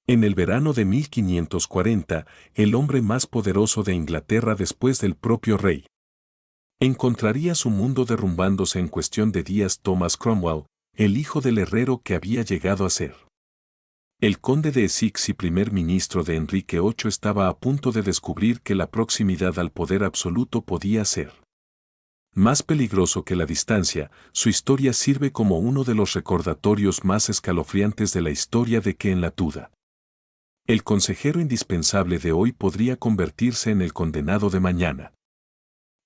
En el verano de 1540, el hombre más poderoso de Inglaterra después del propio rey encontraría su mundo derrumbándose en cuestión de días. Thomas Cromwell, el hijo del herrero que había llegado a ser el conde de Essex y primer ministro de Enrique VIII, estaba a punto de descubrir que la proximidad al poder absoluto podía ser más peligroso que la distancia. Su historia sirve como uno de los recordatorios más escalofriantes de la historia de que en la duda el consejero indispensable de hoy podría convertirse en el condenado de mañana.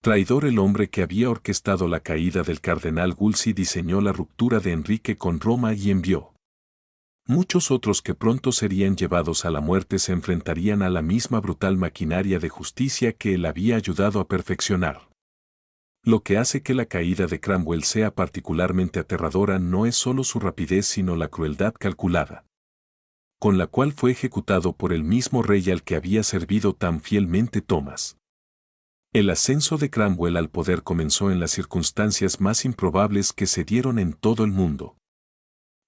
Traidor, el hombre que había orquestado la caída del cardenal Wolsey diseñó la ruptura de Enrique con Roma y envió muchos otros que pronto serían llevados a la muerte. Se enfrentarían a la misma brutal maquinaria de justicia que él había ayudado a perfeccionar. Lo que hace que la caída de Cromwell sea particularmente aterradora no es solo su rapidez, sino la crueldad calculada con la cual fue ejecutado por el mismo rey al que había servido tan fielmente Thomas. El ascenso de Cromwell al poder comenzó en las circunstancias más improbables que se dieron en todo el mundo.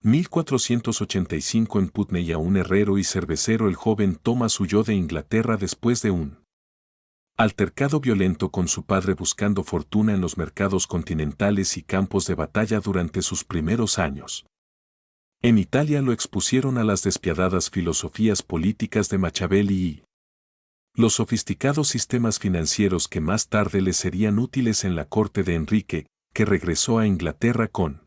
1485, en Putney, a un herrero y cervecero, el joven Thomas huyó de Inglaterra después de un altercado violento con su padre buscando fortuna en los mercados continentales y campos de batalla durante sus primeros años. En Italia lo expusieron a las despiadadas filosofías políticas de Machiavelli y los sofisticados sistemas financieros que más tarde le serían útiles en la corte de Enrique, que regresó a Inglaterra con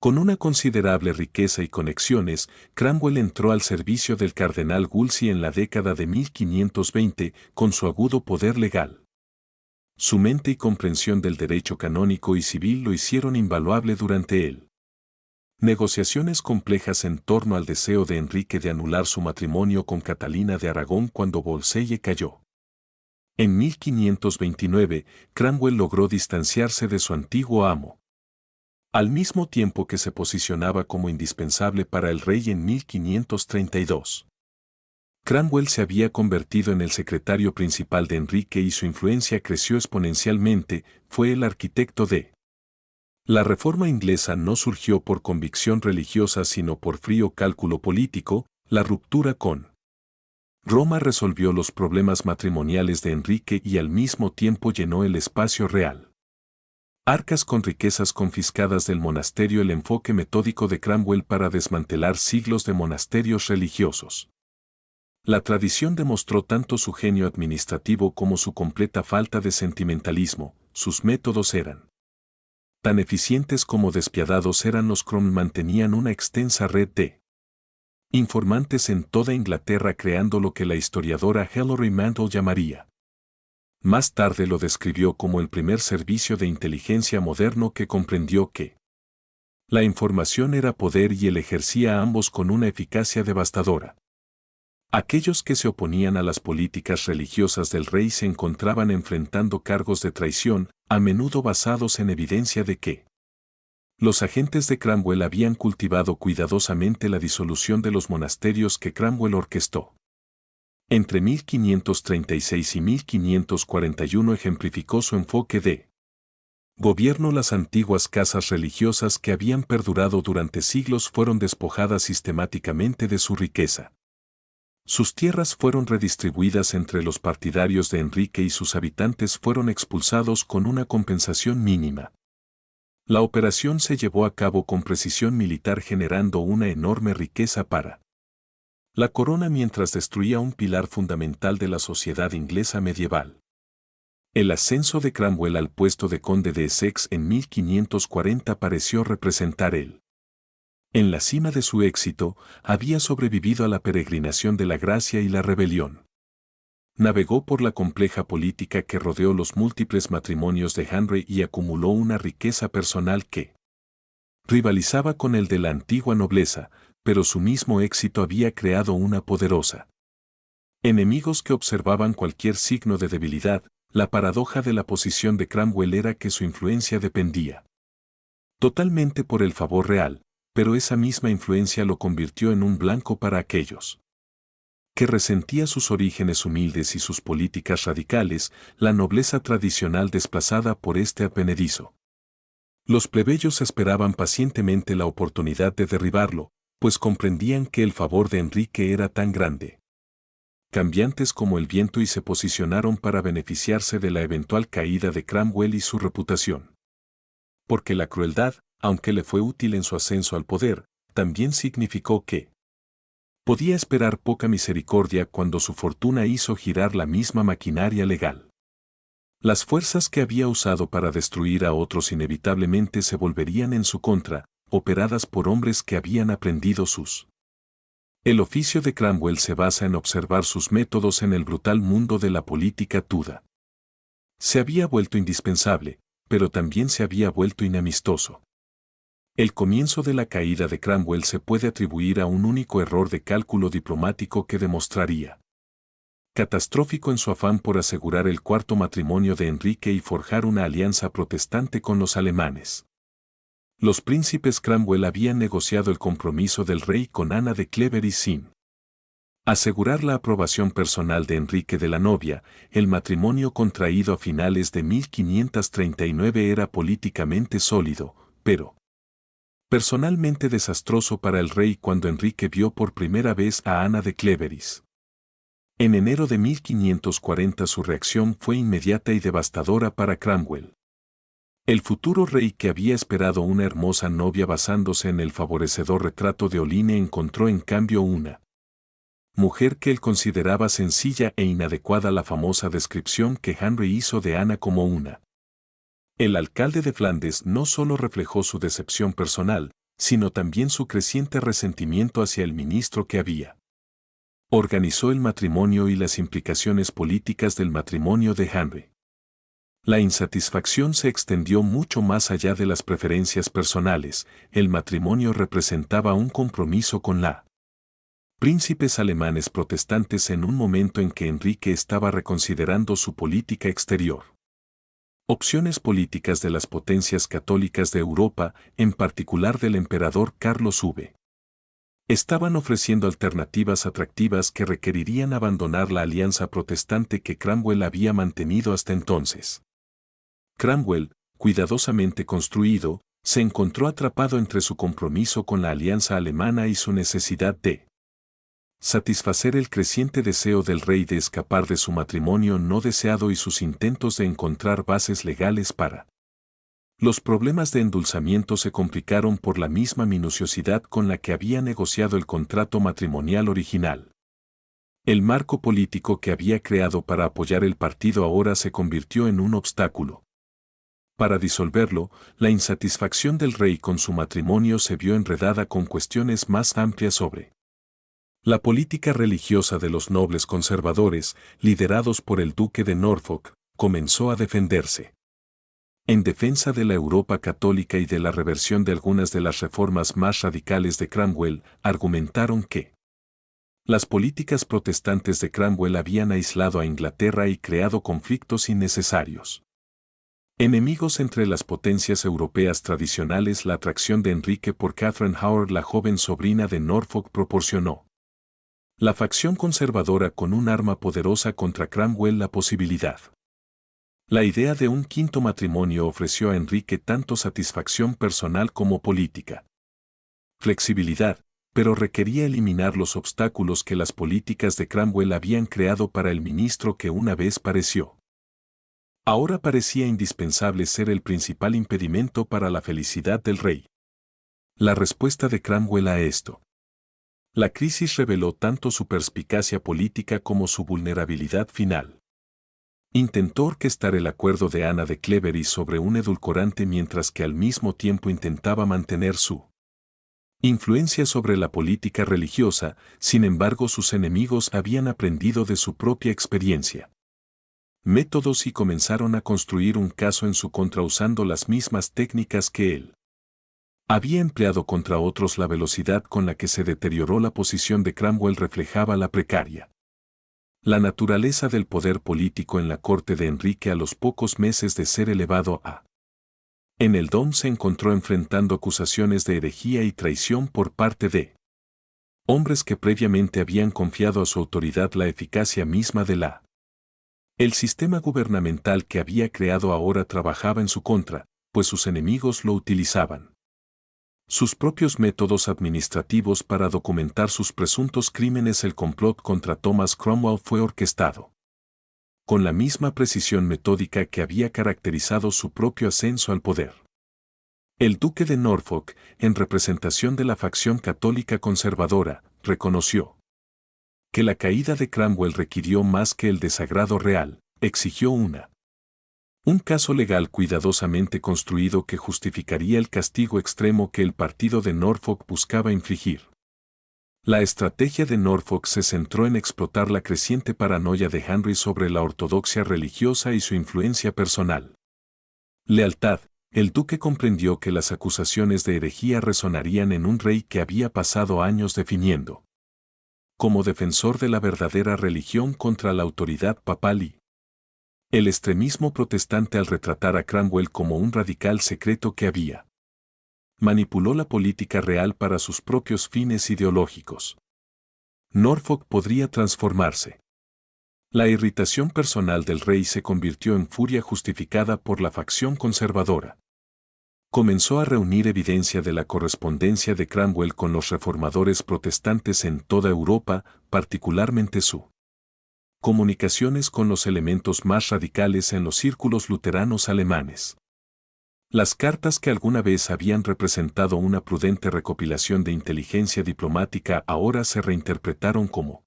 una considerable riqueza y conexiones. Cromwell entró al servicio del cardenal Wolsey en la década de 1520 con su agudo poder legal. Su mente y comprensión del derecho canónico y civil lo hicieron invaluable durante él negociaciones complejas en torno al deseo de Enrique de anular su matrimonio con Catalina de Aragón cuando Wolsey cayó. En 1529, Cromwell logró distanciarse de su antiguo amo. Al mismo tiempo que se posicionaba como indispensable para el rey en 1532. Cromwell se había convertido en el secretario principal de Enrique y su influencia creció exponencialmente. Fue el arquitecto de la reforma inglesa. No surgió por convicción religiosa sino por frío cálculo político. La ruptura con Roma resolvió los problemas matrimoniales de Enrique y al mismo tiempo llenó el espacio real. Arcas con riquezas confiscadas del monasterio. El enfoque metódico de Cromwell para desmantelar siglos de monasterios religiosos. La tradición demostró tanto su genio administrativo como su completa falta de sentimentalismo. Sus métodos eran tan eficientes como despiadados. Los Cromwell mantenían una extensa red de informantes en toda Inglaterra, creando lo que la historiadora Hilary Mantel llamaría. Más tarde lo describió como el primer servicio de inteligencia moderno que comprendió que la información era poder y él ejercía ambos con una eficacia devastadora. Aquellos que se oponían a las políticas religiosas del rey se encontraban enfrentando cargos de traición, a menudo basados en evidencia de que los agentes de Cromwell habían cultivado cuidadosamente la disolución de los monasterios que Cromwell orquestó. Entre 1536 y 1541 ejemplificó su enfoque de gobierno. Las antiguas casas religiosas que habían perdurado durante siglos fueron despojadas sistemáticamente de su riqueza. Sus tierras fueron redistribuidas entre los partidarios de Enrique y sus habitantes fueron expulsados con una compensación mínima. La operación se llevó a cabo con precisión militar, generando una enorme riqueza para la corona mientras destruía un pilar fundamental de la sociedad inglesa medieval. El ascenso de Cromwell al puesto de conde de Essex en 1540 pareció representar en la cima de su éxito. Había sobrevivido a la peregrinación de la gracia y la rebelión. Navegó por la compleja política que rodeó los múltiples matrimonios de Henry y acumuló una riqueza personal que rivalizaba con el de la antigua nobleza, pero su mismo éxito había creado una poderosa enemigos que observaban cualquier signo de debilidad. La paradoja de la posición de Cromwell era que su influencia dependía totalmente por el favor real, pero esa misma influencia lo convirtió en un blanco para aquellos que resentía sus orígenes humildes y sus políticas radicales, la nobleza tradicional desplazada por este advenedizo. Los plebeyos esperaban pacientemente la oportunidad de derribarlo, pues comprendían que el favor de Enrique era tan grande, cambiantes como el viento, y se posicionaron para beneficiarse de la eventual caída de Cromwell y su reputación. Porque la crueldad, aunque le fue útil en su ascenso al poder, también significó que podía esperar poca misericordia cuando su fortuna hizo girar la misma maquinaria legal. Las fuerzas que había usado para destruir a otros inevitablemente se volverían en su contra, operadas por hombres que habían aprendido sus. El oficio de Cromwell se basa en observar sus métodos en el brutal mundo de la política Tudor. Se había vuelto indispensable, pero también se había vuelto inamistoso. El comienzo de la caída de Cromwell se puede atribuir a un único error de cálculo diplomático que demostraría catastrófico en su afán por asegurar el cuarto matrimonio de Enrique y forjar una alianza protestante con los alemanes. Los príncipes Cromwell habían negociado el compromiso del rey con Ana de Clevery sin asegurar la aprobación personal de Enrique de la novia. El matrimonio contraído a finales de 1539 era políticamente sólido, pero personalmente desastroso para el rey cuando Enrique vio por primera vez a Ana de Clevery. En enero de 1540 su reacción fue inmediata y devastadora para Cromwell. El futuro rey, que había esperado una hermosa novia basándose en el favorecedor retrato de Oline, encontró en cambio una mujer que él consideraba sencilla e inadecuada. La famosa descripción que Henry hizo de Ana como una. El alcalde de Flandes no solo reflejó su decepción personal, sino también su creciente resentimiento hacia el ministro que había organizó el matrimonio y las implicaciones políticas del matrimonio de Henry. La insatisfacción se extendió mucho más allá de las preferencias personales. El matrimonio representaba un compromiso con la príncipes alemanes protestantes en un momento en que Enrique estaba reconsiderando su política exterior. Opciones políticas de las potencias católicas de Europa, en particular del emperador Carlos V. Estaban ofreciendo alternativas atractivas que requerirían abandonar la alianza protestante que Cromwell había mantenido hasta entonces. Cromwell, cuidadosamente construido, se encontró atrapado entre su compromiso con la alianza alemana y su necesidad de satisfacer el creciente deseo del rey de escapar de su matrimonio no deseado y sus intentos de encontrar bases legales para. Los problemas de endulzamiento se complicaron por la misma minuciosidad con la que había negociado el contrato matrimonial original. El marco político que había creado para apoyar el partido ahora se convirtió en un obstáculo. Para disolverlo, la insatisfacción del rey con su matrimonio se vio enredada con cuestiones más amplias sobre la política religiosa de los nobles conservadores, liderados por el duque de Norfolk, comenzó a defenderse. En defensa de la Europa católica y de la reversión de algunas de las reformas más radicales de Cromwell, argumentaron que las políticas protestantes de Cromwell habían aislado a Inglaterra y creado conflictos innecesarios. Enemigos entre las potencias europeas tradicionales. La atracción de Enrique por Catherine Howard, la joven sobrina de Norfolk, proporcionó la facción conservadora con un arma poderosa contra Cromwell la posibilidad. La idea de un quinto matrimonio ofreció a Enrique tanto satisfacción personal como política. Flexibilidad, pero requería eliminar los obstáculos que las políticas de Cromwell habían creado para el ministro que una vez pareció. Ahora parecía indispensable ser el principal impedimento para la felicidad del rey. La respuesta de Cromwell a esto. La crisis reveló tanto su perspicacia política como su vulnerabilidad final. Intentó orquestar el acuerdo de Ana de Clevery sobre un edulcorante mientras que al mismo tiempo intentaba mantener su influencia sobre la política religiosa. Sin embargo, sus enemigos habían aprendido de su propia experiencia métodos y comenzaron a construir un caso en su contra usando las mismas técnicas que él había empleado contra otros. La velocidad con la que se deterioró la posición de Cromwell reflejaba la precaria la naturaleza del poder político en la corte de Enrique. A los pocos meses de ser elevado a en el Dom, se encontró enfrentando acusaciones de herejía y traición por parte de hombres que previamente habían confiado a su autoridad la eficacia misma de el sistema gubernamental que había creado ahora trabajaba en su contra, pues sus enemigos lo utilizaban sus propios métodos administrativos para documentar sus presuntos crímenes. El complot contra Thomas Cromwell fue orquestado con la misma precisión metódica que había caracterizado su propio ascenso al poder. El duque de Norfolk, en representación de la facción católica conservadora, reconoció que la caída de Cromwell requirió más que el desagrado real, exigió un caso legal cuidadosamente construido que justificaría el castigo extremo que el partido de Norfolk buscaba infligir. La estrategia de Norfolk se centró en explotar la creciente paranoia de Henry sobre la ortodoxia religiosa y su influencia personal. Lealtad. El duque comprendió que las acusaciones de herejía resonarían en un rey que había pasado años definiendo como defensor de la verdadera religión contra la autoridad papal y el extremismo protestante. Al retratar a Cromwell como un radical secreto que había manipuló la política real para sus propios fines ideológicos. Norfolk podría transformarse. La irritación personal del rey se convirtió en furia justificada por la facción conservadora. Comenzó a reunir evidencia de la correspondencia de Cromwell con los reformadores protestantes en toda Europa, particularmente su comunicaciones con los elementos más radicales en los círculos luteranos alemanes. Las cartas que alguna vez habían representado una prudente recopilación de inteligencia diplomática ahora se reinterpretaron como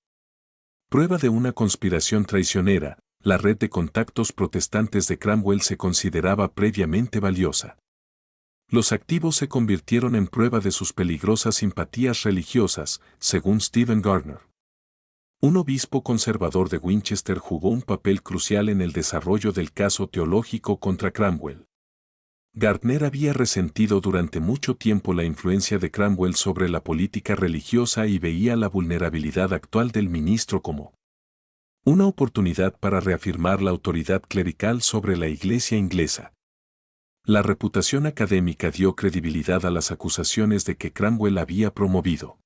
prueba de una conspiración traicionera. La red de contactos protestantes de Cromwell se consideraba previamente valiosa. Los activos se convirtieron en prueba de sus peligrosas simpatías religiosas, según Stephen Gardner. Un obispo conservador de Winchester jugó un papel crucial en el desarrollo del caso teológico contra Cromwell. Gardner había resentido durante mucho tiempo la influencia de Cromwell sobre la política religiosa y veía la vulnerabilidad actual del ministro como una oportunidad para reafirmar la autoridad clerical sobre la Iglesia inglesa. La reputación académica dio credibilidad a las acusaciones de que Cromwell había promovido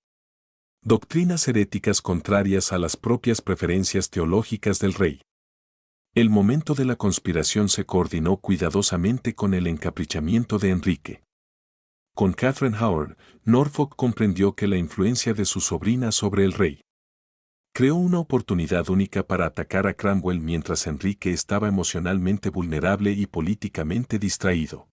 doctrinas heréticas contrarias a las propias preferencias teológicas del rey. El momento de la conspiración se coordinó cuidadosamente con el encaprichamiento de Enrique. Con Catherine Howard, Norfolk comprendió que la influencia de su sobrina sobre el rey creó una oportunidad única para atacar a Cromwell mientras Enrique estaba emocionalmente vulnerable y políticamente distraído.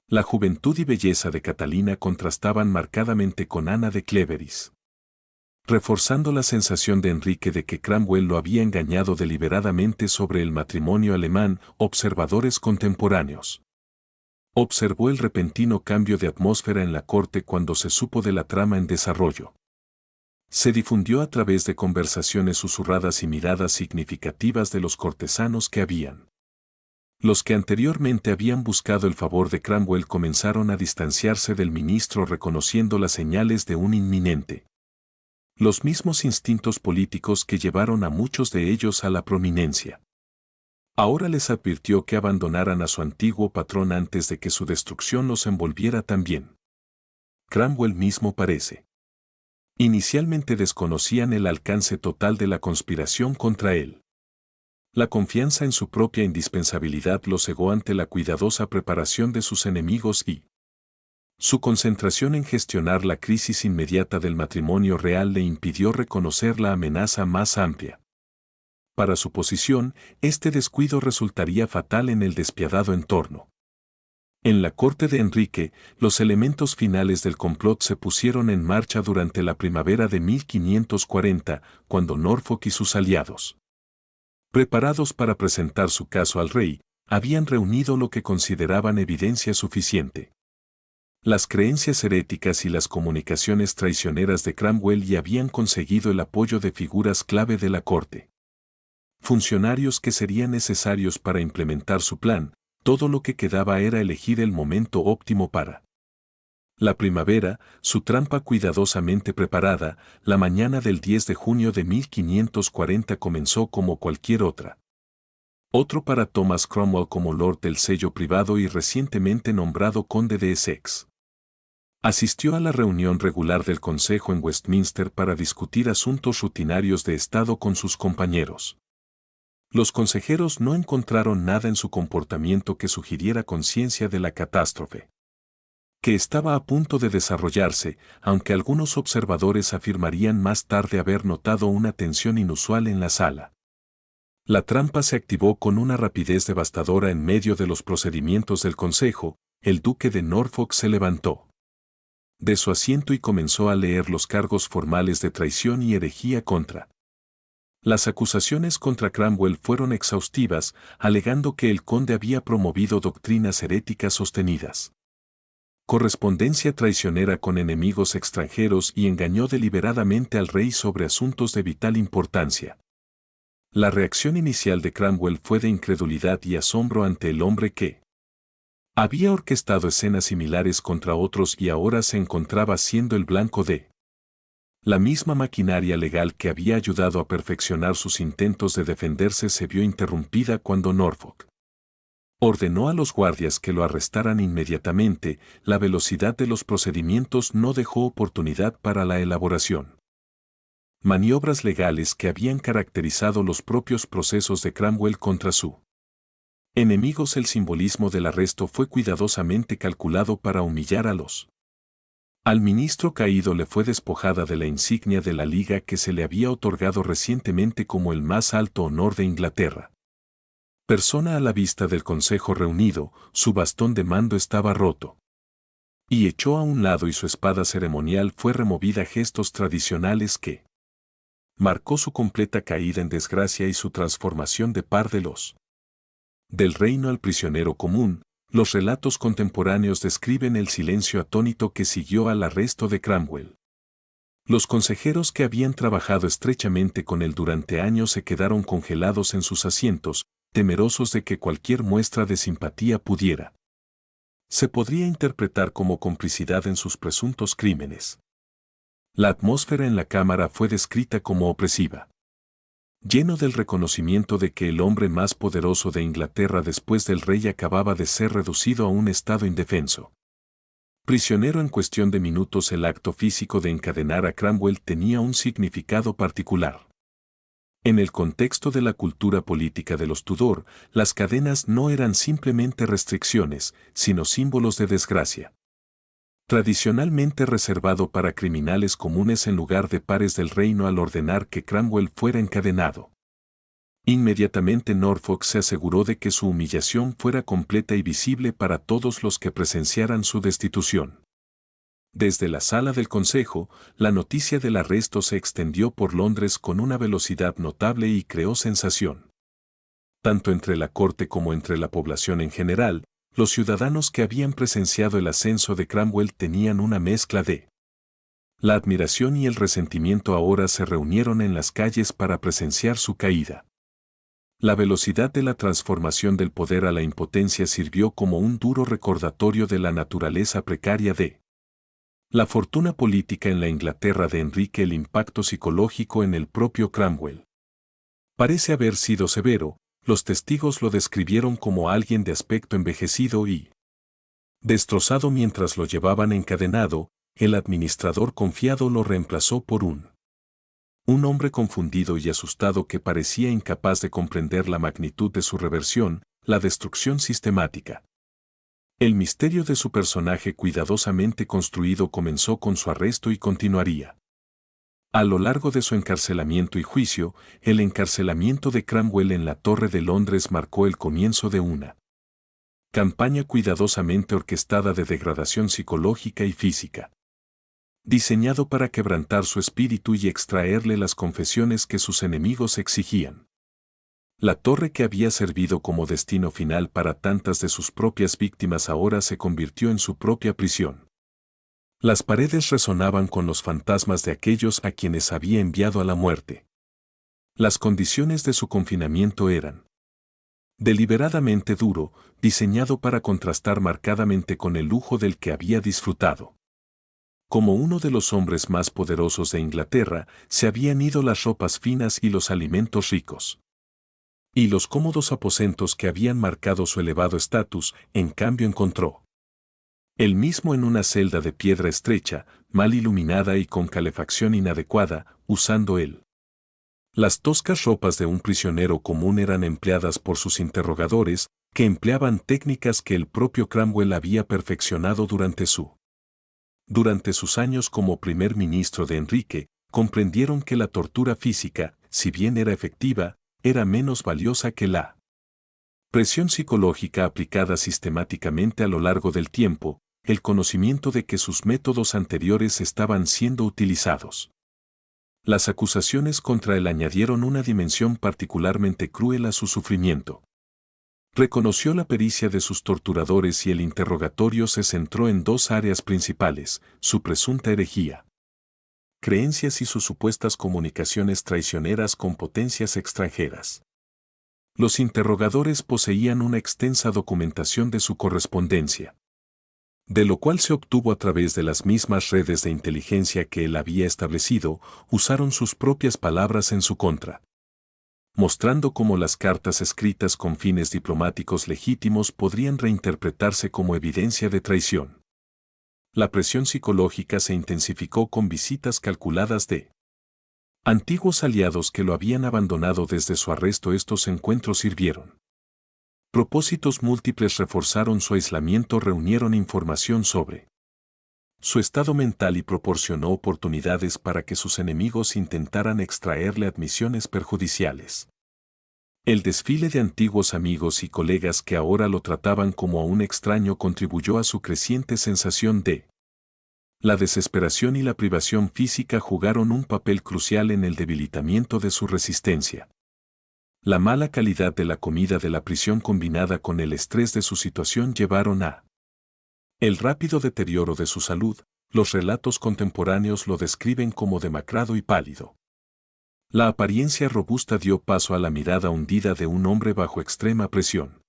La juventud y belleza de Catalina contrastaban marcadamente con Ana de Cleveris, reforzando la sensación de Enrique de que Cromwell lo había engañado deliberadamente sobre el matrimonio alemán. Observadores contemporáneos observó el repentino cambio de atmósfera en la corte cuando se supo de la trama en desarrollo. Se difundió a través de conversaciones susurradas y miradas significativas de los cortesanos que habían. Los que anteriormente habían buscado el favor de Cromwell comenzaron a distanciarse del ministro reconociendo las señales de un inminente. Los mismos instintos políticos que llevaron a muchos de ellos a la prominencia. Ahora les advirtió que abandonaran a su antiguo patrón antes de que su destrucción los envolviera también. Cromwell mismo parece. Inicialmente desconocían el alcance total de la conspiración contra él. La confianza en su propia indispensabilidad lo cegó ante la cuidadosa preparación de sus enemigos y su concentración en gestionar la crisis inmediata del matrimonio real le impidió reconocer la amenaza más amplia. Para su posición, este descuido resultaría fatal en el despiadado entorno. En la corte de Enrique, los elementos finales del complot se pusieron en marcha durante la primavera de 1540, cuando Norfolk y sus aliados, preparados para presentar su caso al rey, habían reunido lo que consideraban evidencia suficiente. Las creencias heréticas y las comunicaciones traicioneras de Cromwell y habían conseguido el apoyo de figuras clave de la corte. Funcionarios que serían necesarios para implementar su plan. Todo lo que quedaba era elegir el momento óptimo para la primavera. Su trampa cuidadosamente preparada. La mañana del 10 de junio de 1540 comenzó como cualquier otra. Otro para Thomas Cromwell como Lord del Sello Privado y recientemente nombrado Conde de Essex. Asistió a la reunión regular del Consejo en Westminster para discutir asuntos rutinarios de Estado con sus compañeros. Los consejeros no encontraron nada en su comportamiento que sugiriera conciencia de la catástrofe. que estaba a punto de desarrollarse, aunque algunos observadores afirmarían más tarde haber notado una tensión inusual en la sala. La trampa se activó con una rapidez devastadora en medio de los procedimientos del Consejo. El duque de Norfolk se levantó de su asiento y comenzó a leer los cargos formales de traición y herejía contra. Las acusaciones contra Cromwell fueron exhaustivas, alegando que el conde había promovido doctrinas heréticas sostenidas, correspondencia traicionera con enemigos extranjeros y engañó deliberadamente al rey sobre asuntos de vital importancia. La reacción inicial de Cromwell fue de incredulidad y asombro ante el hombre que había orquestado escenas similares contra otros y ahora se encontraba siendo el blanco de la misma maquinaria legal que había ayudado a perfeccionar sus intentos de defenderse. Se vio interrumpida cuando Norfolk ordenó a los guardias que lo arrestaran inmediatamente. La velocidad de los procedimientos no dejó oportunidad para la elaboración maniobras legales que habían caracterizado los propios procesos de Cromwell contra su enemigos. El simbolismo del arresto fue cuidadosamente calculado para humillar a los. Al ministro caído le fue despojada de la insignia de la Liga que se le había otorgado recientemente como el más alto honor de Inglaterra. Persona a la vista del Consejo reunido, su bastón de mando estaba roto y echó a un lado y su espada ceremonial fue removida. Gestos tradicionales que marcó su completa caída en desgracia y su transformación de par de los del reino al prisionero común. Los relatos contemporáneos describen el silencio atónito que siguió al arresto de Cromwell. Los consejeros que habían trabajado estrechamente con él durante años se quedaron congelados en sus asientos, temerosos de que cualquier muestra de simpatía se podría interpretar como complicidad en sus presuntos crímenes. La atmósfera en la cámara fue descrita como opresiva, lleno del reconocimiento de que el hombre más poderoso de Inglaterra después del rey acababa de ser reducido a un estado indefenso. Prisionero en cuestión de minutos. El acto físico de encadenar a Cromwell tenía un significado particular. En el contexto de la cultura política de los Tudor, las cadenas no eran simplemente restricciones, sino símbolos de desgracia. Tradicionalmente reservado para criminales comunes en lugar de pares del reino. Al ordenar que Cromwell fuera encadenado, inmediatamente Norfolk se aseguró de que su humillación fuera completa y visible para todos los que presenciaran su destitución. Desde la sala del consejo, la noticia del arresto se extendió por Londres con una velocidad notable y creó sensación. Tanto entre la corte como entre la población en general, los ciudadanos que habían presenciado el ascenso de Cromwell tenían una mezcla de la admiración y el resentimiento. Ahora se reunieron en las calles para presenciar su caída. La velocidad de la transformación del poder a la impotencia sirvió como un duro recordatorio de la naturaleza precaria de la fortuna política en la Inglaterra de Enrique. El impacto psicológico en el propio Cromwell parece haber sido severo. Los testigos lo describieron como alguien de aspecto envejecido y destrozado mientras lo llevaban encadenado. El administrador confiado lo reemplazó por un hombre confundido y asustado que parecía incapaz de comprender la magnitud de su reversión, la destrucción sistemática. El misterio de su personaje cuidadosamente construido comenzó con su arresto y continuaría a lo largo de su encarcelamiento y juicio. El encarcelamiento de Cromwell en la Torre de Londres marcó el comienzo de una campaña cuidadosamente orquestada de degradación psicológica y física, diseñado para quebrantar su espíritu y extraerle las confesiones que sus enemigos exigían. La torre que había servido como destino final para tantas de sus propias víctimas ahora se convirtió en su propia prisión. Las paredes resonaban con los fantasmas de aquellos a quienes había enviado a la muerte. Las condiciones de su confinamiento eran deliberadamente duro, diseñado para contrastar marcadamente con el lujo del que había disfrutado. Como uno de los hombres más poderosos de Inglaterra, se habían ido las ropas finas y los alimentos ricos. Y los cómodos aposentos que habían marcado su elevado estatus, en cambio encontró él mismo en una celda de piedra estrecha, mal iluminada y con calefacción inadecuada, usando él. Las toscas ropas de un prisionero común eran empleadas por sus interrogadores, que empleaban técnicas que el propio Cromwell había perfeccionado durante sus años como primer ministro de Enrique, comprendieron que la tortura física, si bien era efectiva, era menos valiosa que la presión psicológica aplicada sistemáticamente a lo largo del tiempo, el conocimiento de que sus métodos anteriores estaban siendo utilizados. Las acusaciones contra él añadieron una dimensión particularmente cruel a su sufrimiento. Reconoció la pericia de sus torturadores y el interrogatorio se centró en dos áreas principales: su presunta herejía, creencias y sus supuestas comunicaciones traicioneras con potencias extranjeras. Los interrogadores poseían una extensa documentación de su correspondencia, de lo cual se obtuvo a través de las mismas redes de inteligencia que él había establecido. Usaron sus propias palabras en su contra, mostrando cómo las cartas escritas con fines diplomáticos legítimos podrían reinterpretarse como evidencia de traición. La presión psicológica se intensificó con visitas calculadas de antiguos aliados que lo habían abandonado desde su arresto. Estos encuentros sirvieron propósitos múltiples: reforzaron su aislamiento, reunieron información sobre su estado mental y proporcionó oportunidades para que sus enemigos intentaran extraerle admisiones perjudiciales. El desfile de antiguos amigos y colegas que ahora lo trataban como a un extraño contribuyó a su creciente sensación de la desesperación, y la privación física jugaron un papel crucial en el debilitamiento de su resistencia. La mala calidad de la comida de la prisión combinada con el estrés de su situación llevaron a el rápido deterioro de su salud. Los relatos contemporáneos lo describen como demacrado y pálido. La apariencia robusta dio paso a la mirada hundida de un hombre bajo extrema presión.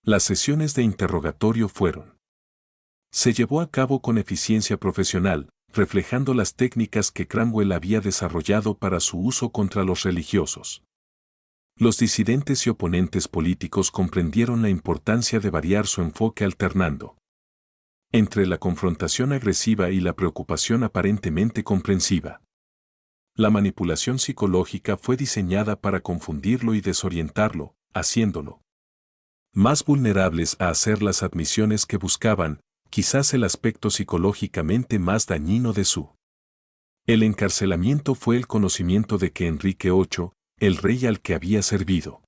Las sesiones de interrogatorio se llevó a cabo con eficiencia profesional, reflejando las técnicas que Cromwell había desarrollado para su uso contra los religiosos. Los disidentes y oponentes políticos comprendieron la importancia de variar su enfoque, alternando entre la confrontación agresiva y la preocupación aparentemente comprensiva. La manipulación psicológica fue diseñada para confundirlo y desorientarlo, haciéndolo más vulnerables a hacer las admisiones que buscaban. Quizás el aspecto psicológicamente más dañino de el encarcelamiento fue el conocimiento de que Enrique VIII, el rey al que había servido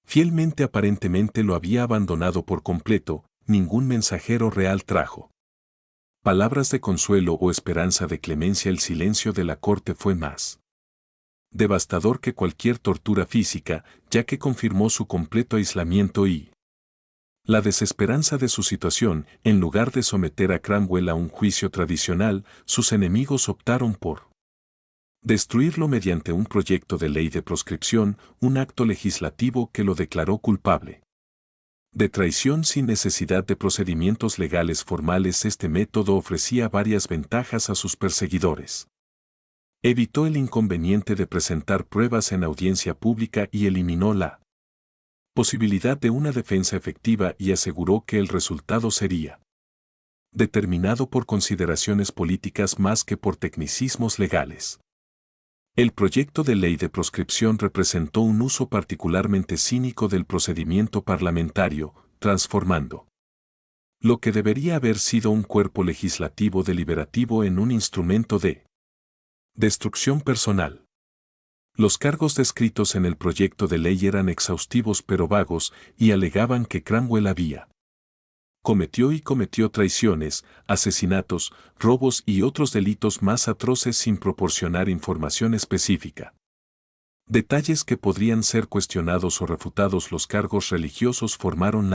fielmente, aparentemente lo había abandonado por completo. Ningún mensajero real trajo palabras de consuelo o esperanza de clemencia. El silencio de la corte fue más devastador que cualquier tortura física, ya que confirmó su completo aislamiento y la desesperanza de su situación. En lugar de someter a Cromwell a un juicio tradicional, sus enemigos optaron por destruirlo mediante un proyecto de ley de proscripción, un acto legislativo que lo declaró culpable de traición sin necesidad de procedimientos legales formales. Este método ofrecía varias ventajas a sus perseguidores. Evitó el inconveniente de presentar pruebas en audiencia pública y eliminó la posibilidad de una defensa efectiva, y aseguró que el resultado sería determinado por consideraciones políticas más que por tecnicismos legales. El proyecto de ley de proscripción representó un uso particularmente cínico del procedimiento parlamentario, transformando lo que debería haber sido un cuerpo legislativo deliberativo en un instrumento de destrucción personal. Los cargos descritos en el proyecto de ley eran exhaustivos pero vagos, y alegaban que Cromwell había cometió traiciones, asesinatos, robos y otros delitos más atroces sin proporcionar información específica. Detalles que podrían ser cuestionados o refutados. Los cargos religiosos formaron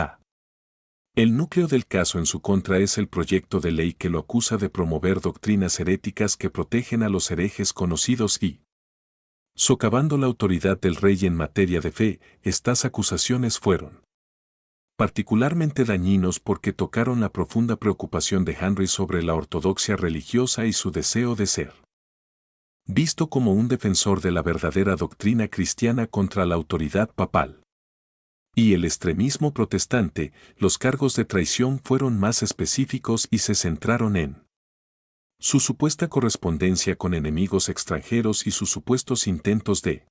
el núcleo del caso en su contra. Es el proyecto de ley que lo acusa de promover doctrinas heréticas que protegen a los herejes conocidos y socavando la autoridad del rey en materia de fe. Estas acusaciones fueron particularmente dañinos porque tocaron la profunda preocupación de Henry sobre la ortodoxia religiosa y su deseo de ser visto como un defensor de la verdadera doctrina cristiana contra la autoridad papal y el extremismo protestante. Los cargos de traición fueron más específicos y se centraron en su supuesta correspondencia con enemigos extranjeros y sus supuestos intentos de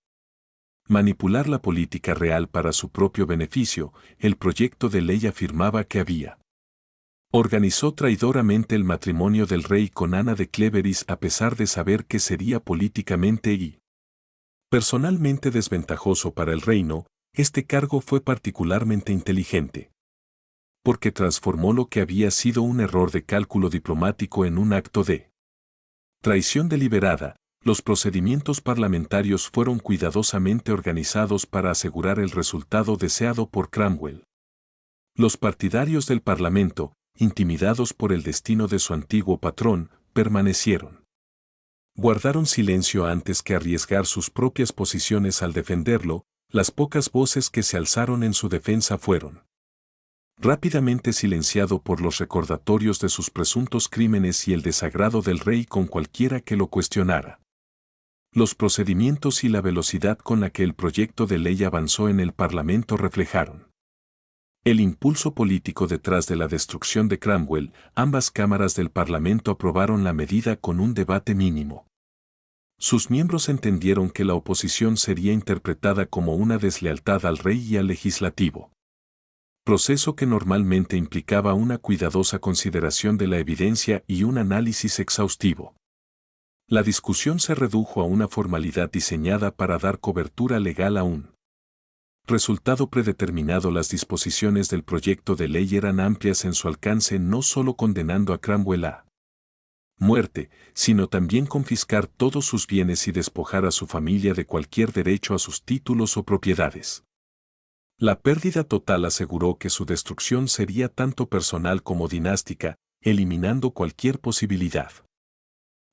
manipular la política real para su propio beneficio, el proyecto de ley afirmaba que había organizó traidoramente el matrimonio del rey con Ana de Cleveris a pesar de saber que sería políticamente y personalmente desventajoso para el reino. Este cargo fue particularmente inteligente, porque transformó lo que había sido un error de cálculo diplomático en un acto de traición deliberada. Los procedimientos parlamentarios fueron cuidadosamente organizados para asegurar el resultado deseado por Cromwell. Los partidarios del Parlamento, intimidados por el destino de su antiguo patrón, permanecieron. Guardaron silencio antes que arriesgar sus propias posiciones al defenderlo. Las pocas voces que se alzaron en su defensa fueron rápidamente silenciado por los recordatorios de sus presuntos crímenes y el desagrado del rey con cualquiera que lo cuestionara. Los procedimientos y la velocidad con la que el proyecto de ley avanzó en el Parlamento reflejaron el impulso político detrás de la destrucción de Cromwell. Ambas cámaras del Parlamento aprobaron la medida con un debate mínimo. Sus miembros entendieron que la oposición sería interpretada como una deslealtad al rey y al legislativo, proceso que normalmente implicaba una cuidadosa consideración de la evidencia y un análisis exhaustivo. La discusión se redujo a una formalidad diseñada para dar cobertura legal a un resultado predeterminado. Las disposiciones del proyecto de ley eran amplias en su alcance, no solo condenando a Cromwell a muerte, sino también confiscar todos sus bienes y despojar a su familia de cualquier derecho a sus títulos o propiedades. La pérdida total aseguró que su destrucción sería tanto personal como dinástica, eliminando cualquier posibilidad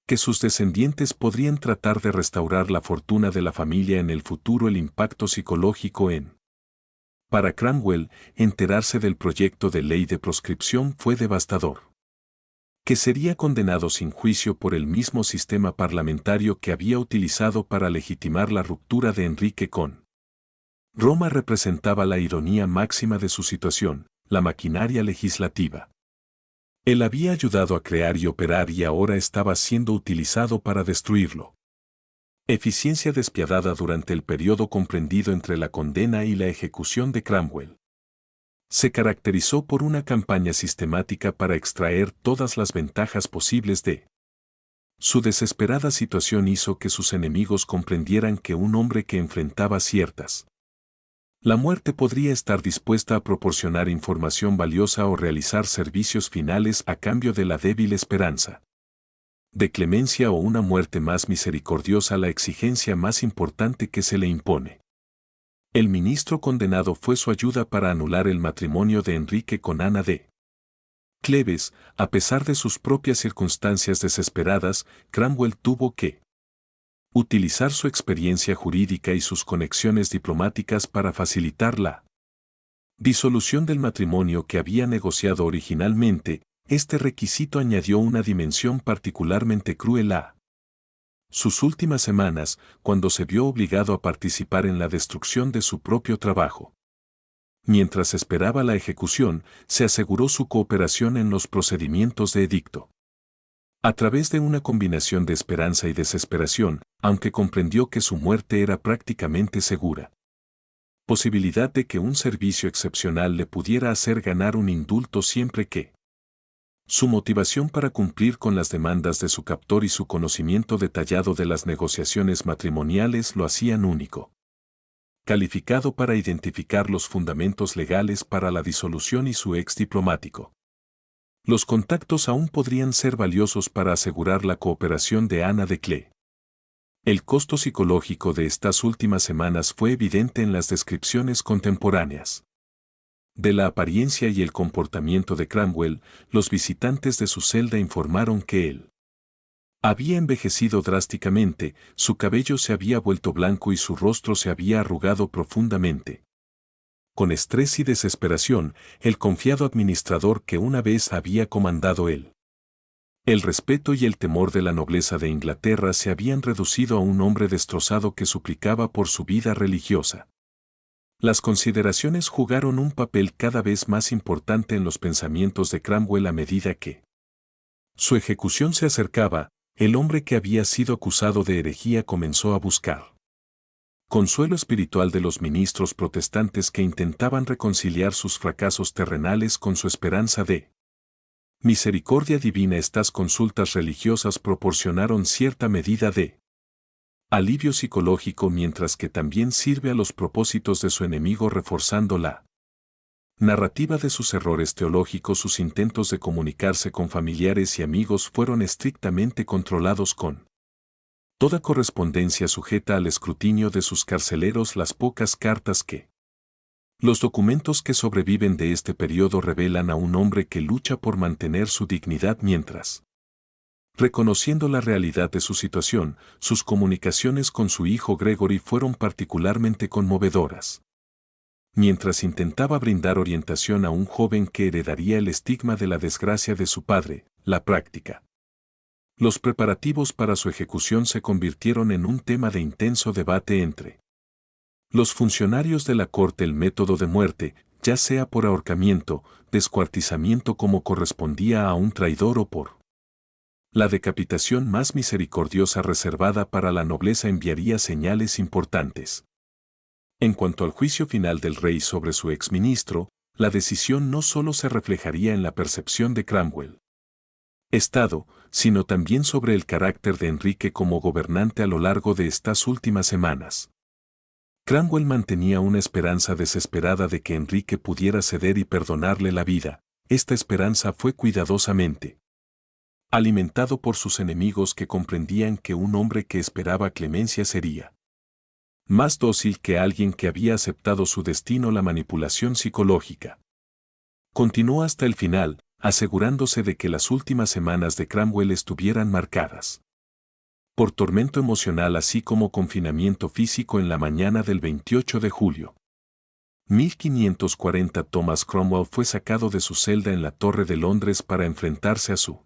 que sus descendientes podrían tratar de restaurar la fortuna de la familia en el futuro. El impacto psicológico para Cromwell, enterarse del proyecto de ley de proscripción fue devastador. Que sería condenado sin juicio por el mismo sistema parlamentario que había utilizado para legitimar la ruptura de Enrique con Roma representaba la ironía máxima de su situación, la maquinaria legislativa. Él había ayudado a crear y operar y ahora estaba siendo utilizado para destruirlo. Eficiencia despiadada durante el periodo comprendido entre la condena y la ejecución de Cromwell. Se caracterizó por una campaña sistemática para extraer todas las ventajas posibles de su desesperada situación. Hizo que sus enemigos comprendieran que un hombre que enfrentaba ciertas la muerte podría estar dispuesta a proporcionar información valiosa o realizar servicios finales a cambio de la débil esperanza de clemencia o una muerte más misericordiosa, la exigencia más importante que se le impone. El ministro condenado fue su ayuda para anular el matrimonio de Enrique con Ana de Cleves. A pesar de sus propias circunstancias desesperadas, Cromwell tuvo que utilizar su experiencia jurídica y sus conexiones diplomáticas para facilitar la disolución del matrimonio que había negociado originalmente. Este requisito añadió una dimensión particularmente cruel a sus últimas semanas, cuando se vio obligado a participar en la destrucción de su propio trabajo. Mientras esperaba la ejecución, se aseguró su cooperación en los procedimientos de edicto. A través de una combinación de esperanza y desesperación, aunque comprendió que su muerte era prácticamente segura. Posibilidad de que un servicio excepcional le pudiera hacer ganar un indulto siempre que su motivación para cumplir con las demandas de su captor y su conocimiento detallado de las negociaciones matrimoniales lo hacían único, calificado para identificar los fundamentos legales para la disolución y su ex diplomático. Los contactos aún podrían ser valiosos para asegurar la cooperación de Ana de Cleves. El costo psicológico de estas últimas semanas fue evidente en las descripciones contemporáneas de la apariencia y el comportamiento de Cromwell. Los visitantes de su celda informaron que él había envejecido drásticamente, su cabello se había vuelto blanco y su rostro se había arrugado profundamente. Con estrés y desesperación, el confiado administrador que una vez había comandado él. El respeto y el temor de la nobleza de Inglaterra se habían reducido a un hombre destrozado que suplicaba por su vida religiosa. Las consideraciones jugaron un papel cada vez más importante en los pensamientos de Cromwell a medida que su ejecución se acercaba. El hombre que había sido acusado de herejía comenzó a buscar consuelo espiritual de los ministros protestantes que intentaban reconciliar sus fracasos terrenales con su esperanza de misericordia divina. Estas consultas religiosas proporcionaron cierta medida de alivio psicológico, mientras que también sirve a los propósitos de su enemigo, reforzando la narrativa de sus errores teológicos. Sus intentos de comunicarse con familiares y amigos fueron estrictamente controlados, con toda correspondencia sujeta al escrutinio de sus carceleros. Las pocas cartas que los documentos que sobreviven de este periodo revelan a un hombre que lucha por mantener su dignidad mientras, reconociendo la realidad de su situación. Sus comunicaciones con su hijo Gregory fueron particularmente conmovedoras. Mientras intentaba brindar orientación a un joven que heredaría el estigma de la desgracia de su padre, la práctica. Los preparativos para su ejecución se convirtieron en un tema de intenso debate entre los funcionarios de la corte. El método de muerte, ya sea por ahorcamiento, descuartizamiento como correspondía a un traidor, o por la decapitación más misericordiosa reservada para la nobleza, enviaría señales importantes. En cuanto al juicio final del rey sobre su exministro, la decisión no solo se reflejaría en la percepción de Cromwell Estado, sino también sobre el carácter de Enrique como gobernante a lo largo de estas últimas semanas. Cromwell mantenía una esperanza desesperada de que Enrique pudiera ceder y perdonarle la vida. Esta esperanza fue cuidadosamente alimentado por sus enemigos, que comprendían que un hombre que esperaba clemencia sería más dócil que alguien que había aceptado su destino. La manipulación psicológica continuó hasta el final, asegurándose de que las últimas semanas de Cromwell estuvieran marcadas por tormento emocional así como confinamiento físico. En la mañana del 28 de julio 1540, Thomas Cromwell fue sacado de su celda en la Torre de Londres para enfrentarse a su.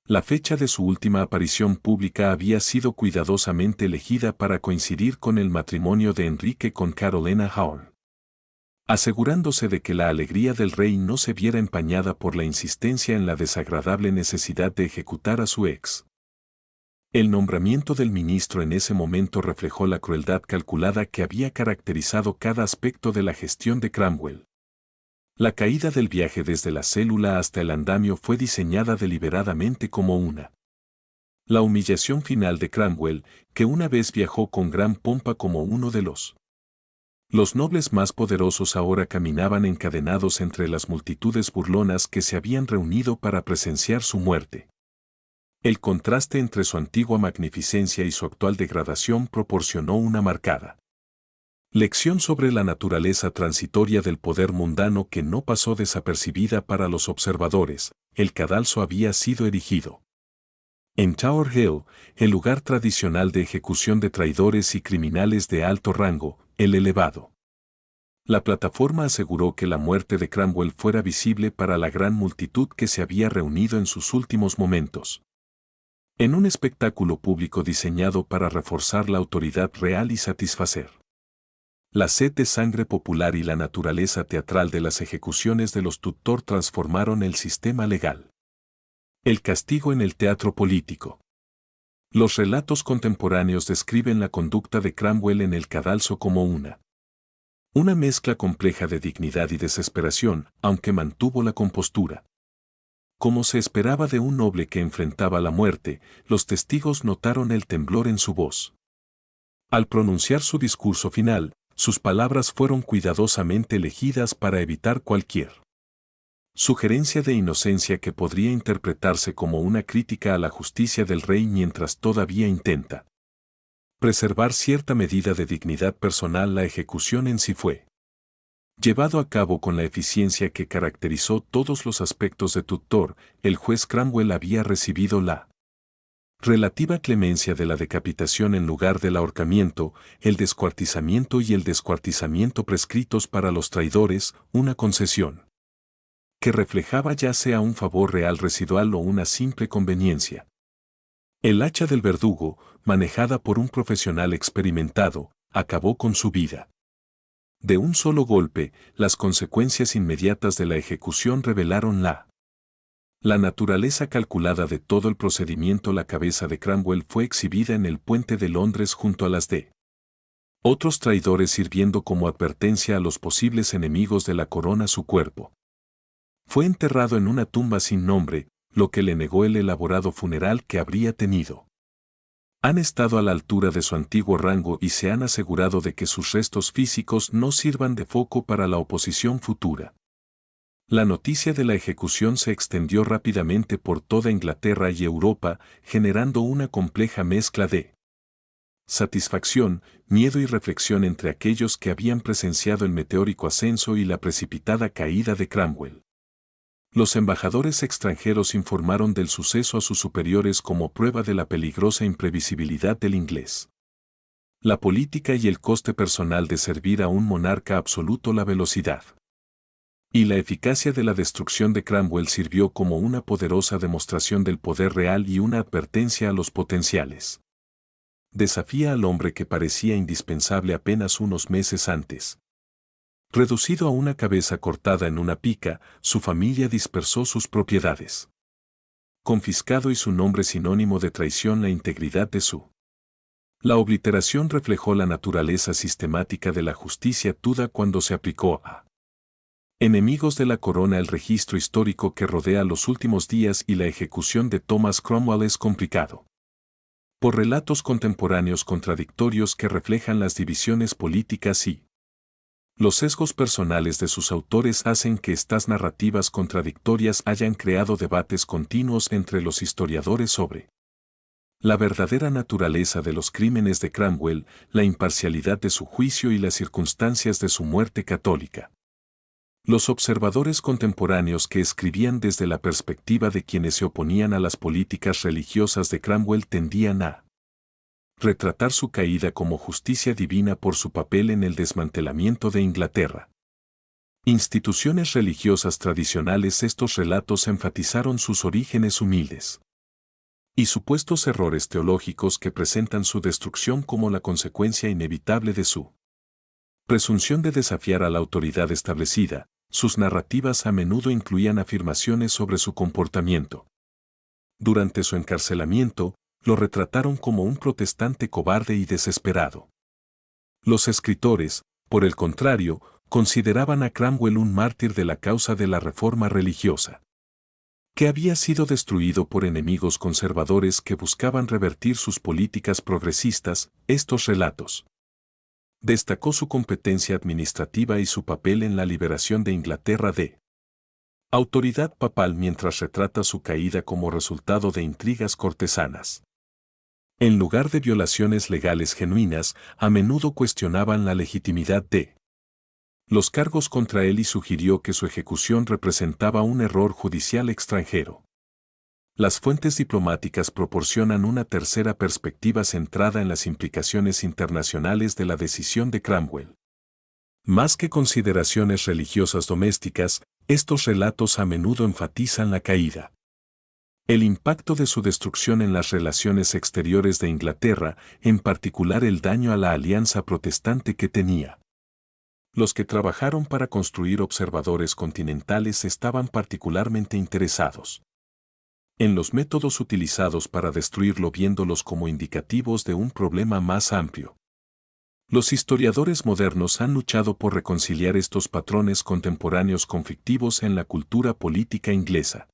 La fecha de su última aparición pública había sido cuidadosamente elegida para coincidir con el matrimonio de Enrique con Carolina Howard, asegurándose de que la alegría del rey no se viera empañada por la insistencia en la desagradable necesidad de ejecutar a su ex. El nombramiento del ministro en ese momento reflejó la crueldad calculada que había caracterizado cada aspecto de la gestión de Cromwell. La caída del viaje desde la célula hasta el andamio fue diseñada deliberadamente como una. La humillación final de Cromwell, que una vez viajó con gran pompa como uno de los nobles más poderosos, ahora caminaban encadenados entre las multitudes burlonas que se habían reunido para presenciar su muerte. El contraste entre su antigua magnificencia y su actual degradación proporcionó una marcada lección sobre la naturaleza transitoria del poder mundano que no pasó desapercibida para los observadores. El cadalso había sido erigido en Tower Hill, el lugar tradicional de ejecución de traidores y criminales de alto rango, el elevado. La plataforma aseguró que la muerte de Cromwell fuera visible para la gran multitud que se había reunido en sus últimos momentos. En un espectáculo público diseñado para reforzar la autoridad real y satisfacer la sed de sangre popular, y la naturaleza teatral de las ejecuciones de los Tudor transformaron el sistema legal. El castigo en el teatro político. Los relatos contemporáneos describen la conducta de Cromwell en el cadalso como una mezcla compleja de dignidad y desesperación, aunque mantuvo la compostura. Como se esperaba de un noble que enfrentaba la muerte, los testigos notaron el temblor en su voz. Al pronunciar su discurso final, sus palabras fueron cuidadosamente elegidas para evitar cualquier sugerencia de inocencia que podría interpretarse como una crítica a la justicia del rey, mientras todavía intenta preservar cierta medida de dignidad personal. La ejecución en sí fue llevado a cabo con la eficiencia que caracterizó todos los aspectos de Tudor. El juez Cromwell había recibido la relativa clemencia de la decapitación en lugar del ahorcamiento, el descuartizamiento y el descuartizamiento prescritos para los traidores, una concesión que reflejaba ya sea un favor real residual o una simple conveniencia. El hacha del verdugo, manejada por un profesional experimentado, acabó con su vida. De un solo golpe, las consecuencias inmediatas de la ejecución revelaron la naturaleza calculada de todo el procedimiento. La cabeza de Cromwell fue exhibida en el puente de Londres junto a las de Otros traidores sirviendo como advertencia a los posibles enemigos de la corona su cuerpo. Fue enterrado en una tumba sin nombre, lo que le negó el elaborado funeral que habría tenido. Han estado a la altura de su antiguo rango y se han asegurado de que sus restos físicos no sirvan de foco para la oposición futura. La noticia de la ejecución se extendió rápidamente por toda Inglaterra y Europa, generando una compleja mezcla de satisfacción, miedo y reflexión entre aquellos que habían presenciado el meteórico ascenso y la precipitada caída de Cromwell. Los embajadores extranjeros informaron del suceso a sus superiores como prueba de la peligrosa imprevisibilidad del inglés. La política y el coste personal de servir a un monarca absoluto, la velocidad y la eficacia de la destrucción de Cromwell sirvió como una poderosa demostración del poder real y una advertencia a los potenciales. Desafía al hombre que parecía indispensable apenas unos meses antes. Reducido a una cabeza cortada en una pica, su familia dispersó sus propiedades. Confiscado y su nombre sinónimo de traición, la integridad de su. La obliteración reflejó la naturaleza sistemática de la justicia Tudor cuando se aplicó a enemigos de la corona. El registro histórico que rodea los últimos días y la ejecución de Thomas Cromwell es complicado por relatos contemporáneos contradictorios que reflejan las divisiones políticas y los sesgos personales de sus autores hacen que estas narrativas contradictorias hayan creado debates continuos entre los historiadores sobre la verdadera naturaleza de los crímenes de Cromwell, la imparcialidad de su juicio y las circunstancias de su muerte católica. Los observadores contemporáneos que escribían desde la perspectiva de quienes se oponían a las políticas religiosas de Cromwell tendían a retratar su caída como justicia divina por su papel en el desmantelamiento de Inglaterra. Instituciones religiosas tradicionales. Estos relatos enfatizaron sus orígenes humildes y supuestos errores teológicos que presentan su destrucción como la consecuencia inevitable de su presunción de desafiar a la autoridad establecida. Sus narrativas a menudo incluían afirmaciones sobre su comportamiento. Durante su encarcelamiento, lo retrataron como un protestante cobarde y desesperado. Los escritores, por el contrario, consideraban a Cromwell un mártir de la causa de la reforma religiosa, que había sido destruido por enemigos conservadores que buscaban revertir sus políticas progresistas. Estos relatos destacó su competencia administrativa y su papel en la liberación de Inglaterra de autoridad papal, mientras retrata su caída como resultado de intrigas cortesanas. En lugar de violaciones legales genuinas, a menudo cuestionaban la legitimidad de los cargos contra él y sugirió que su ejecución representaba un error judicial extranjero. Las fuentes diplomáticas proporcionan una tercera perspectiva centrada en las implicaciones internacionales de la decisión de Cromwell. Más que consideraciones religiosas domésticas, estos relatos a menudo enfatizan la caída, el impacto de su destrucción en las relaciones exteriores de Inglaterra, en particular el daño a la alianza protestante que tenía. Los que trabajaron para construir observadores continentales estaban particularmente interesados en los métodos utilizados para destruirlo, viéndolos como indicativos de un problema más amplio. Los historiadores modernos han luchado por reconciliar estos patrones contemporáneos conflictivos en la cultura política inglesa.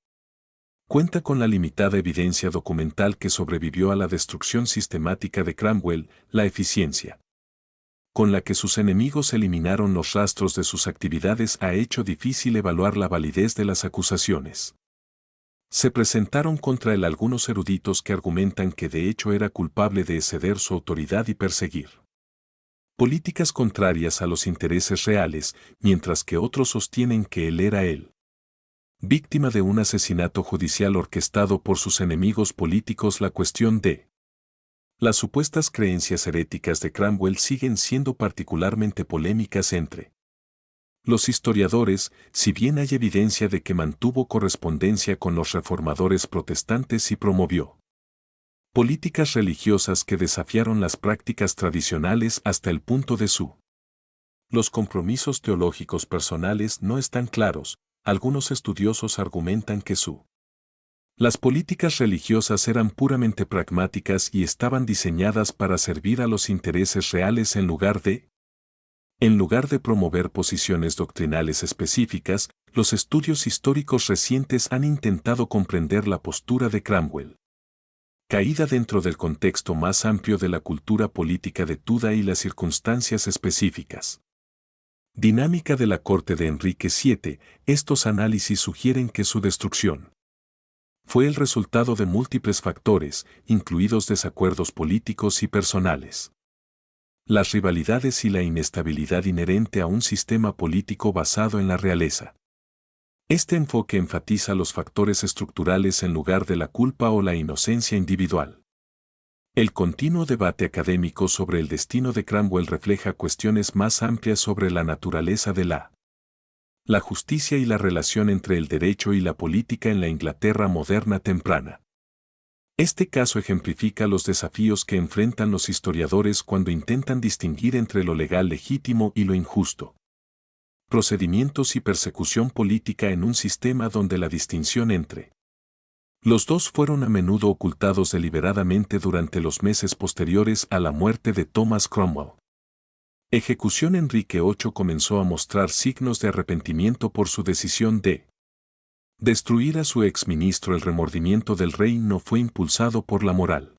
Cuenta con la limitada evidencia documental que sobrevivió a la destrucción sistemática de Cromwell, la eficiencia con la que sus enemigos eliminaron los rastros de sus actividades ha hecho difícil evaluar la validez de las acusaciones. Se presentaron contra él algunos eruditos que argumentan que de hecho era culpable de exceder su autoridad y perseguir políticas contrarias a los intereses reales, mientras que otros sostienen que él era víctima de un asesinato judicial orquestado por sus enemigos políticos. La cuestión de las supuestas creencias heréticas de Cromwell siguen siendo particularmente polémicas entre los historiadores, si bien hay evidencia de que mantuvo correspondencia con los reformadores protestantes y promovió políticas religiosas que desafiaron las prácticas tradicionales hasta el punto de su. Los compromisos teológicos personales no están claros. Algunos estudiosos argumentan que su Las políticas religiosas eran puramente pragmáticas y estaban diseñadas para servir a los intereses reales en lugar de promover posiciones doctrinales específicas. Los estudios históricos recientes han intentado comprender la postura de Cromwell, caída dentro del contexto más amplio de la cultura política de Tudor y las circunstancias específicas. Dinámica de la corte de Enrique VII. Estos análisis sugieren que su destrucción fue el resultado de múltiples factores, incluidos desacuerdos políticos y personales, las rivalidades y la inestabilidad inherente a un sistema político basado en la realeza. Este enfoque enfatiza los factores estructurales en lugar de la culpa o la inocencia individual. El continuo debate académico sobre el destino de Cromwell refleja cuestiones más amplias sobre la naturaleza de la justicia y la relación entre el derecho y la política en la Inglaterra moderna temprana. Este caso ejemplifica los desafíos que enfrentan los historiadores cuando intentan distinguir entre lo legal legítimo y lo injusto. Procedimientos y persecución política en un sistema donde la distinción entre los dos fueron a menudo ocultados deliberadamente durante los meses posteriores a la muerte de Thomas Cromwell. Ejecución. Enrique VIII comenzó a mostrar signos de arrepentimiento por su decisión de destruir a su exministro. El remordimiento del rey no fue impulsado por la moral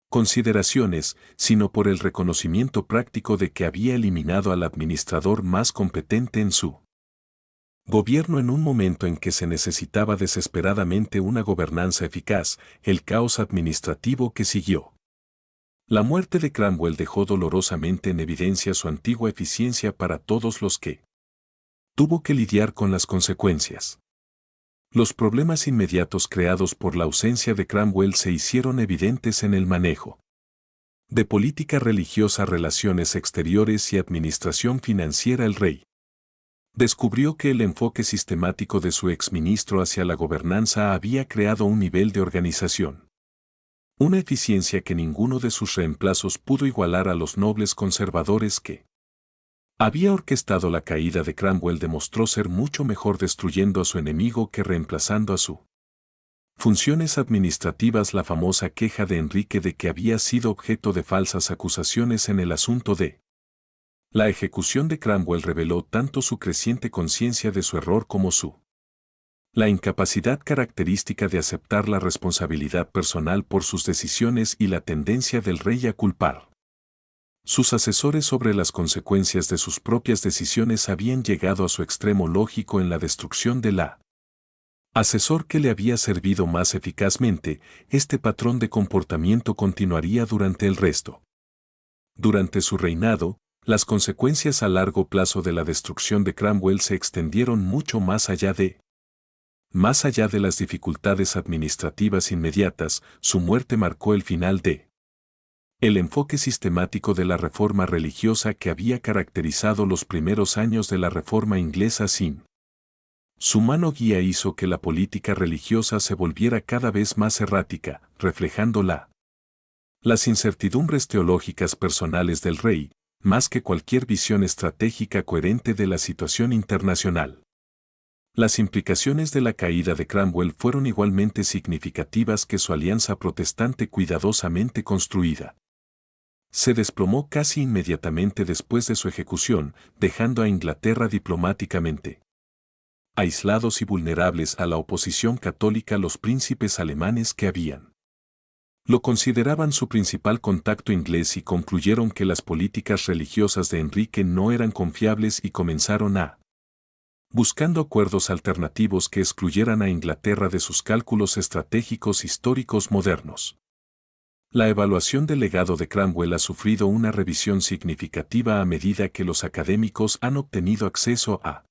consideraciones, sino por el reconocimiento práctico de que había eliminado al administrador más competente en su gobierno en un momento en que se necesitaba desesperadamente una gobernanza eficaz. El caos administrativo que siguió la muerte de Cromwell dejó dolorosamente en evidencia su antigua eficiencia para todos los que tuvo que lidiar con las consecuencias. Los problemas inmediatos creados por la ausencia de Cromwell se hicieron evidentes en el manejo de política religiosa, relaciones exteriores y administración financiera. El rey descubrió que el enfoque sistemático de su exministro hacia la gobernanza había creado un nivel de organización, una eficiencia que ninguno de sus reemplazos pudo igualar. A los nobles conservadores que había orquestado la caída de Cromwell demostró ser mucho mejor destruyendo a su enemigo que reemplazando a su funciones administrativas. La famosa queja de Enrique de que había sido objeto de falsas acusaciones en el asunto de la ejecución de Cromwell reveló tanto su creciente conciencia de su error como la incapacidad característica de aceptar la responsabilidad personal por sus decisiones y la tendencia del rey a culpar sus asesores sobre las consecuencias de sus propias decisiones. Habían llegado a su extremo lógico en la destrucción de la asesor que le había servido más eficazmente. Este patrón de comportamiento continuaría durante el resto. Durante su reinado, las consecuencias a largo plazo de la destrucción de Cromwell se extendieron mucho más allá de las dificultades administrativas inmediatas. Su muerte marcó el final de el enfoque sistemático de la reforma religiosa que había caracterizado los primeros años de la Reforma inglesa. Sin su mano guía hizo que la política religiosa se volviera cada vez más errática, reflejando las incertidumbres teológicas personales del rey, más que cualquier visión estratégica coherente de la situación internacional. Las implicaciones de la caída de Cromwell fueron igualmente significativas que su alianza protestante cuidadosamente construida se desplomó casi inmediatamente después de su ejecución, dejando a Inglaterra diplomáticamente aislados y vulnerables a la oposición católica. Los príncipes alemanes que lo consideraban su principal contacto inglés y concluyeron que las políticas religiosas de Enrique no eran confiables y comenzaron buscando acuerdos alternativos que excluyeran a Inglaterra de sus cálculos estratégicos históricos modernos. La evaluación del legado de Cromwell ha sufrido una revisión significativa a medida que los académicos han obtenido acceso a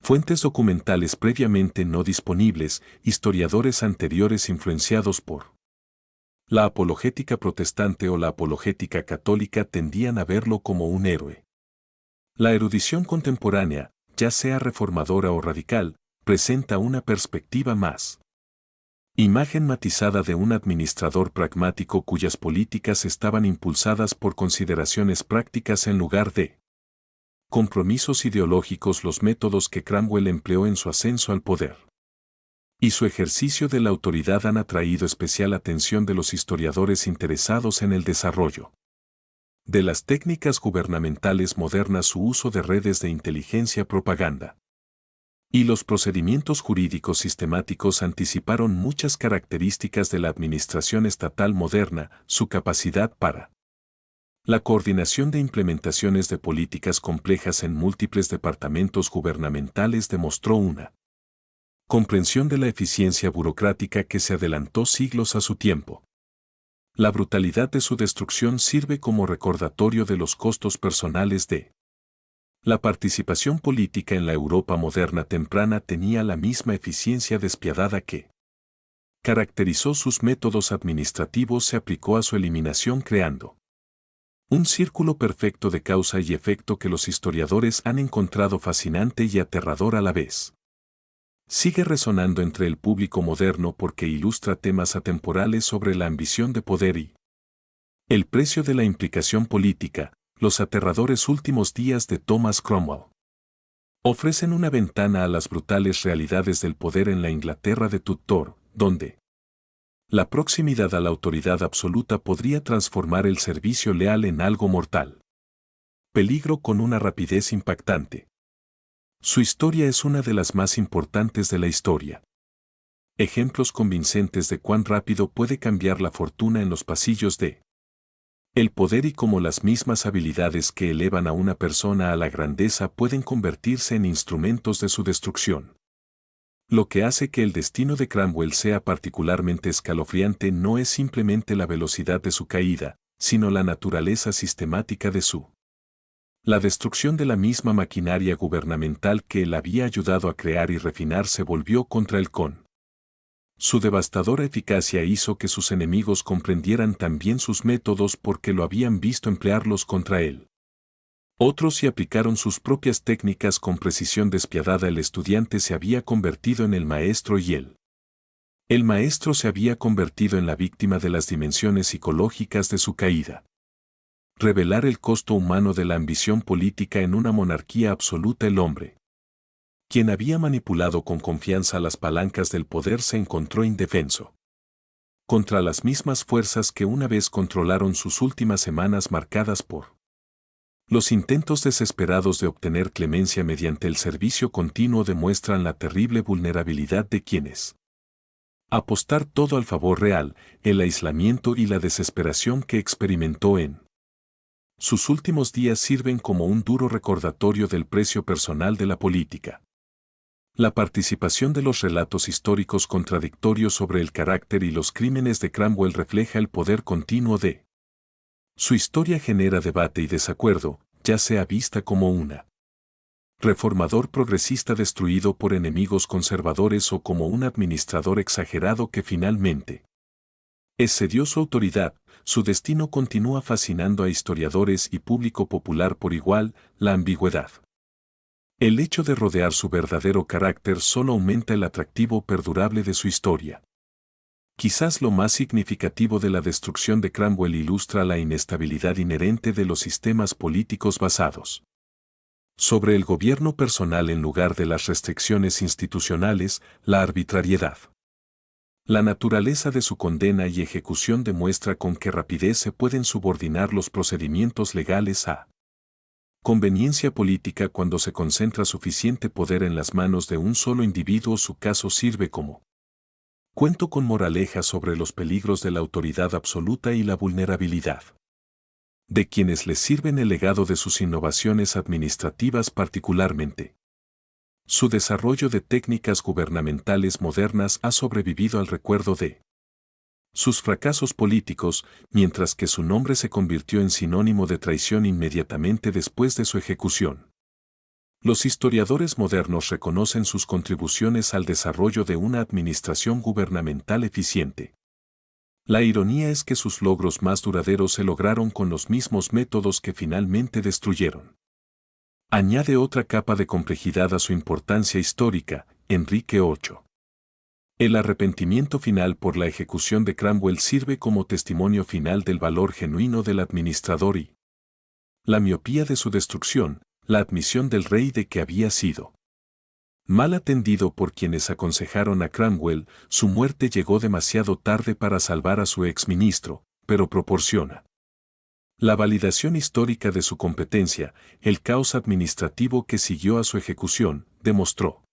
fuentes documentales previamente no disponibles. Historiadores anteriores influenciados por la apologética protestante o la apologética católica tendían a verlo como un héroe. La erudición contemporánea, ya sea reformadora o radical, presenta una perspectiva más imagen matizada de un administrador pragmático cuyas políticas estaban impulsadas por consideraciones prácticas en lugar de compromisos ideológicos. Los métodos que Cromwell empleó en su ascenso al poder y su ejercicio de la autoridad han atraído especial atención de los historiadores interesados en el desarrollo de las técnicas gubernamentales modernas, su uso de redes de inteligencia, propaganda y los procedimientos jurídicos sistemáticos anticiparon muchas características de la administración estatal moderna, su capacidad para la coordinación de implementaciones de políticas complejas en múltiples departamentos gubernamentales demostró una comprensión de la eficiencia burocrática que se adelantó siglos a su tiempo. La brutalidad de su destrucción sirve como recordatorio de los costos personales de la participación política en la Europa moderna temprana. Tenía la misma eficiencia despiadada que caracterizó sus métodos administrativos, se aplicó a su eliminación, creando un círculo perfecto de causa y efecto que los historiadores han encontrado fascinante y aterrador a la vez. Sigue resonando entre el público moderno porque ilustra temas atemporales sobre la ambición de poder y el precio de la implicación política. Los aterradores últimos días de Thomas Cromwell ofrecen una ventana a las brutales realidades del poder en la Inglaterra de Tudor, donde la proximidad a la autoridad absoluta podría transformar el servicio leal en algo mortal. Peligro con una rapidez impactante. Su historia es una de las más importantes de la historia. Ejemplos convincentes de cuán rápido puede cambiar la fortuna en los pasillos de el poder y cómo las mismas habilidades que elevan a una persona a la grandeza pueden convertirse en instrumentos de su destrucción. Lo que hace que el destino de Cromwell sea particularmente escalofriante no es simplemente la velocidad de su caída, sino la naturaleza sistemática de su la destrucción de la misma maquinaria gubernamental que él había ayudado a crear y refinar se volvió contra él con su devastadora eficacia. Hizo que sus enemigos comprendieran también sus métodos porque lo habían visto emplearlos contra él. Otros sí aplicaron sus propias técnicas con precisión despiadada. El estudiante se había convertido en el maestro y el maestro se había convertido en la víctima de las dimensiones psicológicas de su caída. Revelar el costo humano de la ambición política en una monarquía absoluta. El hombre quien había manipulado con confianza las palancas del poder se encontró indefenso contra las mismas fuerzas que una vez controlaron sus últimas semanas, marcadas por los intentos desesperados de obtener clemencia mediante el servicio continuo. Demuestran la terrible vulnerabilidad de quienes apostar todo al favor real, el aislamiento y la desesperación que experimentó en sus últimos días sirven como un duro recordatorio del precio personal de la política. La participación de los relatos históricos contradictorios sobre el carácter y los crímenes de Cromwell refleja el poder continuo de su historia. Genera debate y desacuerdo, ya sea vista como una reformador progresista destruido por enemigos conservadores o como un administrador exagerado que finalmente excedió su autoridad. Su destino continúa fascinando a historiadores y público popular por igual. La ambigüedad, el hecho de rodear su verdadero carácter, solo aumenta el atractivo perdurable de su historia. Quizás lo más significativo de la destrucción de Cromwell ilustra la inestabilidad inherente de los sistemas políticos basados sobre el gobierno personal en lugar de las restricciones institucionales, la arbitrariedad. La naturaleza de su condena y ejecución demuestra con qué rapidez se pueden subordinar los procedimientos legales a conveniencia política cuando se concentra suficiente poder en las manos de un solo individuo. Su caso sirve como cuento con moraleja sobre los peligros de la autoridad absoluta y la vulnerabilidad de quienes les sirven. El legado de sus innovaciones administrativas, particularmente su desarrollo de técnicas gubernamentales modernas, ha sobrevivido al recuerdo de sus fracasos políticos, mientras que su nombre se convirtió en sinónimo de traición inmediatamente después de su ejecución. Los historiadores modernos reconocen sus contribuciones al desarrollo de una administración gubernamental eficiente. La ironía es que sus logros más duraderos se lograron con los mismos métodos que finalmente destruyeron. Añade otra capa de complejidad a su importancia histórica, Enrique VIII. El arrepentimiento final por la ejecución de Cromwell sirve como testimonio final del valor genuino del administrador y la miopía de su destrucción, la admisión del rey de que había sido Mal atendido por quienes aconsejaron a Cromwell, su muerte llegó demasiado tarde para salvar a su exministro, pero proporciona la validación histórica de su competencia. El caos administrativo que siguió a su ejecución demostró